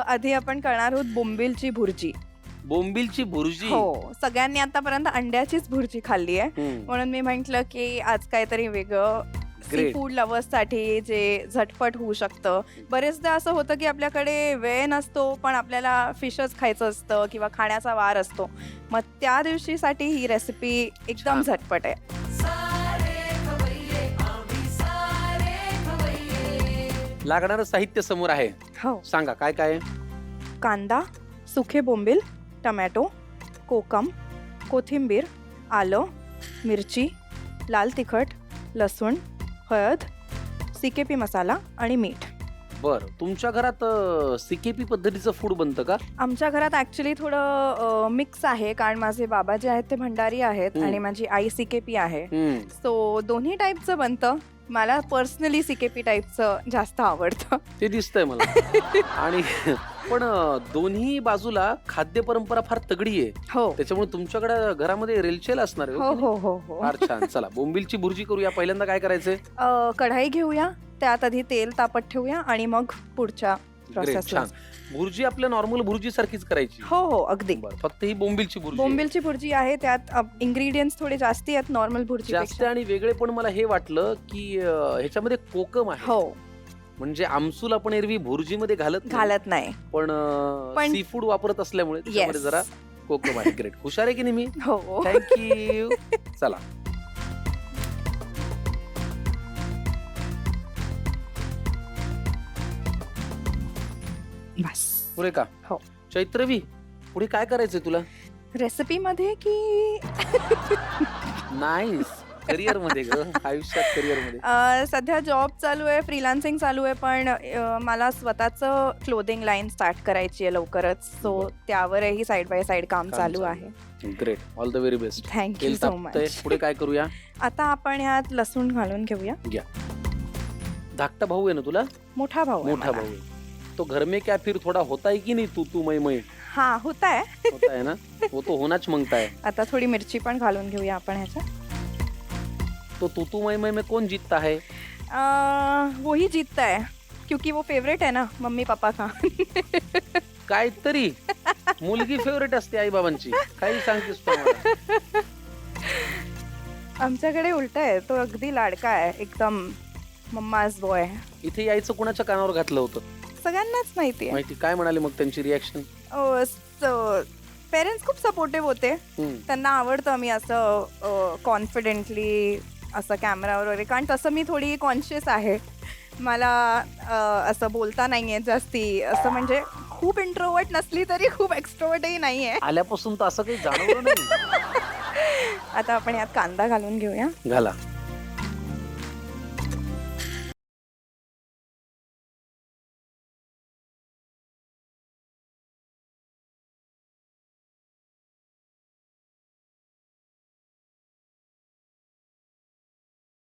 आधी आपण करणार आहोत बोंबीलची भुर्जी. बोंबीलची भुर्जी. हो, सगळ्यांनी आतापर्यंत अंड्याचीच भुर्जी खाल्ली आहे, म्हणून मी म्हटलं की आज काहीतरी वेगळं सी Great. फूड लवर्ससाठी जे झटपट होऊ शकतं. बरेचदा असं होतं की आपल्याकडे वेळ नसतो, पण आपल्याला फिशच खायचं असतं किंवा खाण्याचा वार असतो. मग त्या दिवशीसाठी ही रेसिपी एकदम छान. झटपट आहे. लागणारं साहित्य समोर आहे, हो, सांगा काय काय आहे? कांदा, सुखे बोंबील, टमॅटो, कोकम, कोथिंबीर, आलं, मिरची, लाल तिखट, लसूण, हळद, CKP मसाला आणि मीठ. बर, तुमच्या घरात CKP पद्धतीचं फूड बनतं का? आमच्या घरात ऍक्च्युली थोडं मिक्स आहे, कारण माझे बाबा जे आहेत ते भंडारी आहेत आणि माझी आई CKP आहे. सो दोन्ही टाईपचं बनतं. मला पर्सनली CKP टाईपचं जास्त आवडतं. ते दिसतंय मला. आणि पण दोन्ही बाजूला खाद्य परंपरा फार तगडी आहे, हो त्याच्यामुळे तुमच्याकडे घरामध्ये रेलचेल असणार आहे, हो हो की हो नाही? हो हो. फार छान. चला बोंबीलची भुर्जी करूया. पहिल्यांदा काय करायचंय? कढाई घेऊया, त्यात आधी तेल तापत ठेवूया आणि मग पुढच्या ग्रेट, प्रोसेसला. छान. भुर्जी आपल्या नॉर्मल भुर्जी सारखीच करायची? हो हो, अगदी. बरं, फक्त ही बोंबीलची भुर्जी आहे. बोंबीलची भुर्जी आहे, त्यात इन्ग्रेडियंट्स थोडे जास्ती आहेत नॉर्मल जास्त भुर्जीपेक्षा. आणि वेगळे. पण मला हे वाटलं की ह्याच्यामध्ये कोकम आहे. हो, म्हणजे आमसूल आपण एरवी भुर्जीमध्ये घालत नाही. पण पण- सी फूड वापरत असल्यामुळे त्याच्यामध्ये Yes. जरा कोकम आहे. ग्रेट. हुशार आहे की नाही मी? हो. थँक्यू. चला. बस. पुढे का? हो. चैत्रवी, पुढे काय करायचंय तुला? रेसिपी मध्ये की नाईस. करिअर मध्ये ग, आयुष्यात करिअर मध्ये. सध्या जॉब चालू आहे, फ्रीलान्सिंग चालू आहे, पण मला स्वतःचं क्लोदिंग लाईन स्टार्ट करायची आहे लवकरच. सो बरं. त्यावरही साईड बाय साईड काम काम चालू चालू आहे. Great. All the very best. Thank you so much. पुढे काय करूया? आता आपण ह्यात लसूण घालून घेऊया. घ्या. धाकटा भाऊ आहे ना तुला? मोठा भाऊ आहे मोठा मला. भाऊ आहे. तो घर में क्या फिर थोड़ा होता है की नहीं तू मै मै? हा, होता है. होता है ना? वो तो होनाच मांगता है. आता थोडी मिरची पण घालून घेऊया आपण ह्याच्यात. तो तू मै मै में कौन जीतता है? वही जीतता है, क्योंकि वो फेवरेट है ना मम्मी पापा का. काहीतरी मुलगी फेवरेट असते आई बाबांची. काही सांगतेस तू आम्हाला. आमच्याकडे उलट आहे, तो अगदी लाडका आहे, एकदम मम्माज बॉय. इथे यायचं कुणाच्या कानावर घातलं होतं? सगळ्यांनाच माहिती आहे. माहिती. काय म्हणाले मग त्यांची रिॲक्शन? पेरेंट्स खूप सपोर्टिव्ह होते. त्यांना आवडतं मी असं कॉन्फिडेंटली असं कॅमेरावर वगैरे, कारण तसं मी थोडी कॉन्शियस आहे. मला असं बोलता नाही आहे जास्ती, असं म्हणजे खूप इंट्रोवर्ट नसली तरी खूप एक्स्ट्रोवर्टही नाही आहे. आल्यापासून तर असं काही जाणवलं नाही. आता आपण यात कांदा घालून घेऊया. घाला.